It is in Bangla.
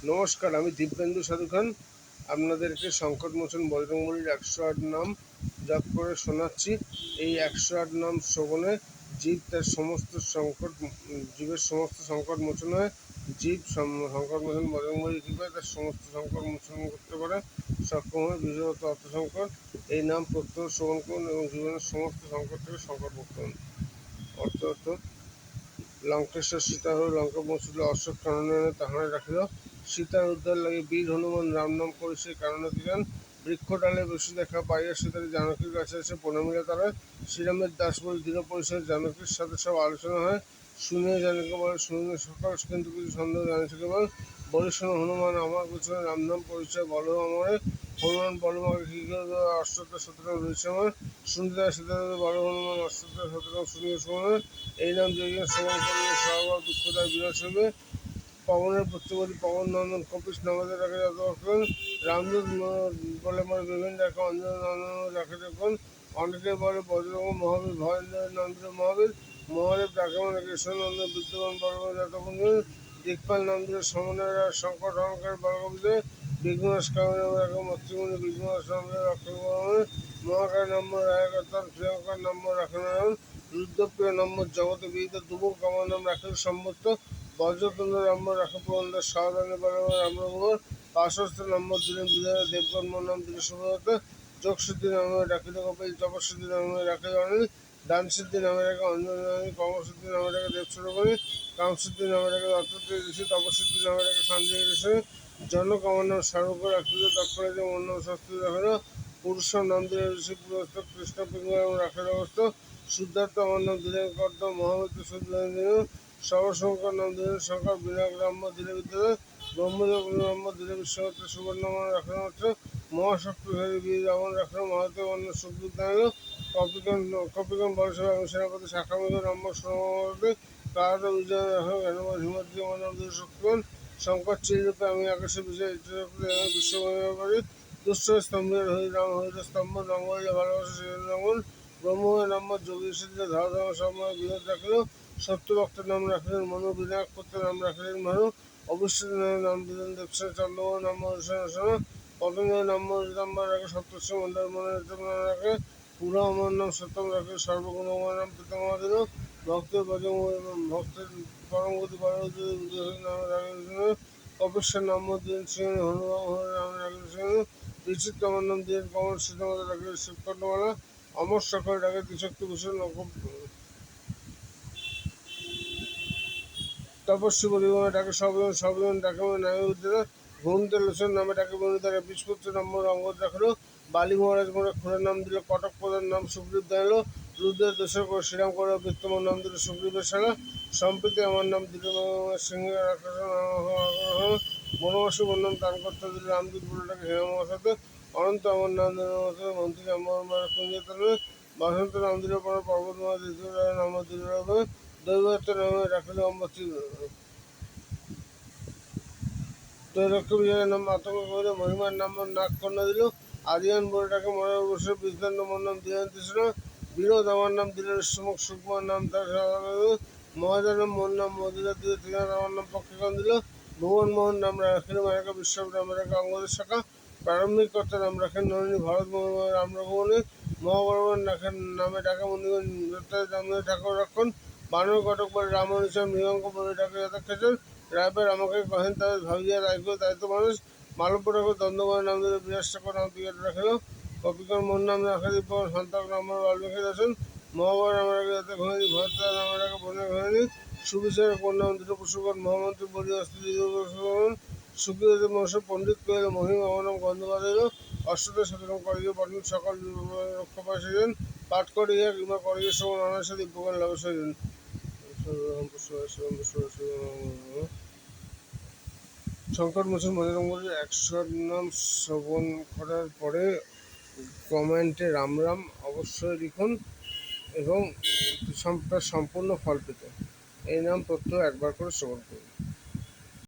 নমস্কার, আমি দিব্যেন্দু সাধু খান আপনাদেরকে সংকটমোচন বজরংবলীর 108 নাম জপ করে শোনাচ্ছি। এই 108 নাম শ্রবণে জীবের সমস্ত সংকট মোচন হয়। জীব সংকটমোচন বজরংবলীর কৃপায় তার সমস্ত সংকট মোচন করতে পারে, সক্ষম হয়, বিশেষত অর্থ সংকট। এই নাম প্রত্যহ শ্রবণ করুন এবং জীবনের সমস্ত সংকট থেকে সংকটমুক্ত হন। অর্থ লঙ্কেশ্বর সীতা হল লঙ্কা পৌঁছিল, অশোক কাননে তাহারে রাখিল। সীতার উদ্ধার লাগে বীর হনুমান রাম নাম করে সেই কারণে দিলেন। বৃক্ষ ডালে বসে দেখা পাইয়া সীতার জানকীর কাছে এসে প্রণমিল তারা। শ্রীরামের দাস বলে দৃঢ় পরিচয়, জানকীর সাথে সব আলোচনা হয়। শুনিয়ে জানকী বলে, শুনিয়ে সকাল কিন্তু কিছু সন্দেহ জানিছে কেবল। বলে শোনো হনুমান, আমার পিছনে রাম নাম পরিচয় বলো আমারে। হনুমান বলো আমাকে কি করে, অষ্টটা শতনাম রয়েছে আমার। শুনতে সীতা বড় হনুমান অষ্টটা শতনাম শুনিয়ে শোনে। এই নাম যেদিন শ্রবণ করলে সর্ব দুঃখদায় বিনাশ হবে। পবনের প্রত্যবলী পবন নন্দন কপিস নামাজে রাখে যতক্ষণ। রামদূত বলে মনে বিভিন্ন রাখে, অঞ্জন নন্দন রাখে যখন। অনেকে বলে বজরঙ্গ মহাবীর, ভয়েন্দ্র নন্দ্র মহাবীর। মহাদেব ডাকে মানে কৃষ্ণনন্দন বিদ্যমান বড় যতক্ষণ। দিকপাল নন্দ্র সমনেরা সংকট অহংকার বর্গবিজয়। বিঘ্নাশ কামনে রাখে মস্তিমণি বিঘ্নাশ নামে রক্ষণ মহাকার নম্বর রায়কর্তার প্রিয়ঙ্কার নম্বর রাখেন। রুদ্রপ্রিয় নম্বর জগতে বিহিত দুমুখ কামার নাম রাখেন সম্মত। বজ্রতন্ত্র নম্বর রাখে পুরন্দর সাবধানে বরাবর রামনগর। পার্শ্বস্থ নম্বর দিলেন বিজয় দেবকর্ম নাম দিলে সুব্রত। যোগসিদ্ধি নামে রাখিল কপিল, তপস্যিদ্ধি নামে রাখে অনিল। দানসিদ্ধি নামে রাখে অঞ্জনী, কর্মসিদ্ধি নামে রাখে দেবসুরগণী। কামসিদ্ধি নামে রাখে দত্তত্রী ঋষি, তপস্যিদ্ধি নামে রাখে সঞ্জয় ঋষি। জনকামার নাম স্মারক রাখিল, তৎপরে মন নাম শাস্ত্রী রাখিল। পুরুষ নাম দিলেন ঋষি পুরস্ত, কৃষ্ণ পিঙ্গল রাখের অবস্থ। শুদ্ধার্থ আমার নাম দিলেন কর্ত, মহামিত্র শুদ্ধান দিলেন। সর্বশঙ্কর নাম দিলেন শঙ্কর, বিনায়ক নাম দিলে বিদ্যালয়। ব্রহ্মদেব নাম দিলে বিশ্বমিত্র, সুবর্ণ রাখেন হচ্ছে। মহাশক্তিধারী বীর রাবণ রাখেন মহাদেব অন্য সুখবিদ দাঁড়াল। কপিগণ বলসভা এবং সেনাপতি শাখামিত নম্বর সোমতে। কারত বিজয় রাখেন হেনুমান হিমাদ্রি আমার নাম দিলে শক্তিগণ। শঙ্কর চিরূপে আমি আকাশে বিজয় বিশ্বময় করি। দুঃস্থ স্তম্ভের হরিরাম হরির স্তম্ভ, রঙ্গলে ভালোবাসা সেই রঙ্গন। ব্রহ্মের নম্বর যোগী সিদ্ধে ধর্ম সময় বিরোধ রাখিল। সত্যভক্তের নাম রাখিলেন মনু, বিনায়ক পুত্রের নাম রাখিলেন ভানু। অবিশ্বাস নাম দিলেন দেবসেন, চন্দ্রমোহন নাম হরিশন। পতঞ্জলি নাম ঋতম্বর রাখে, সপ্তর্ষি মন্ডল মনে নাম রাখে। পুরা আমার নাম সত্যম রাখে, সর্বগুণ আমার নাম পিতামহ দিল। ভক্তের ভক্তের পরম গতি পরবর্তী নামে রাখে। কপিশ্বর নাম দিলেন সিংহ, হনুরাম হরে নাম রাখেন সিংহ। বিচিত্র আমার নাম দিলেন কমল, সীতামাতা রাখে শিবকণ্ঠমালা। অমর সকল ডাকে ত্রিশক্তি ভূষণ। তপস্বী পরিবহনে ডাকে সর্বজন ডাকে নামে উদ্দেতা। ঘুমতে লোচন নামে ডাকে বনিতারা। বিষপুত্র নম্বর অঙ্গদ রাখলো। বালি মহারাজ মোড়ে খুঁড়ের নাম দিল কটক, প্রধান নাম সুগ্রীব দাঁড়ালো। রুদ্রের দোষর করে শ্রীরাম করে বিত্তমর নাম দিল সুগ্রীবের সারা। সম্প্রীতি আমার নাম দিল সিংহের আকাশ। বনবাসী বন্যাম দান করতে দিল রামদূত বলে ডাকে হেমসাতে। অনন্ত আমার নাম দিল মন্ত্রী আমার কুঞ্জতনে। বসন্ত নাম দিল পর পর্বতমা দ্বিতীয় নাম দিল দৈবত্ব নামে রাখিল অম্বতী। তৈরক্ষ বিজয়ের নাম আতঙ্ক করে মহিমার নাম নাগ কন্যা দিল। আদিয়ান বলে ডাকে মরার বসে বিদ্যান্ত মোর নাম দিলেন তৃষ্ণ। বিনোদ আমার নাম দিলেন সুমুখ, সুকুমার নাম তার মহাজান মোর নাম মদিরা দিল। ত্রিনাথ আমার নাম পক্ষীগণ দিল। ভুবন মোহন নাম রাখিল মায়াকা, বিশ্ব নাম রাখে অঙ্গদের শাখা। প্রারম্ভিক কর্তা নাম রাখেন নলিনী, ভরত রাম রঘুমণি। মহাবরমান রাখেন নামে ডাকে মুনিগণ, নামে ঠাকুর রক্ষণ। বানর কটক বলে রামনিচন, মৃগঙ্ক বলে ডাকে যথাক্ষেচন। রায়বার আমাকে কহেন তাদের ভাবিয়া দায়িত্ব মানুষ। মালব্য ঠাকুর দণ্ডমান নাম দিলে বিরাজ ঠাকুর নাম বিরাট রাখিল। কপিকর মোর নাম রাখে দীপক, সন্তান নাম বাল্মীকি দর্শন। মহাবর নাম রাখে যাতে ঘনি, ভরত নাম রাখে বনে ঘনি। সুবিচারক মোর নাম দিল পশুগণ, মহামন্ত্রী বলি অস্ত্র সুখদেব মহর্ষ পণ্ডিত কহিল মহিম আমার নাম গন্ধবাদ। অষ্টদশ শতনাম করিয়ে বর্ণ সকল রক্ষা পাইছিলেন। পাঠ করিয়া কিংবা করিয়ে শ্রবণ অনায়াসে দিব্যজ্ঞান লাভ হইলেন। সংকটমোচন বজরংবলীর 108 নাম শ্রবণ করার পরে কমেন্টে রাম রাম অবশ্যই লিখুন এবং তার সম্পূর্ণ ফল পেতে এই নাম প্রত্যহ একবার করে শ্রবণ করুন।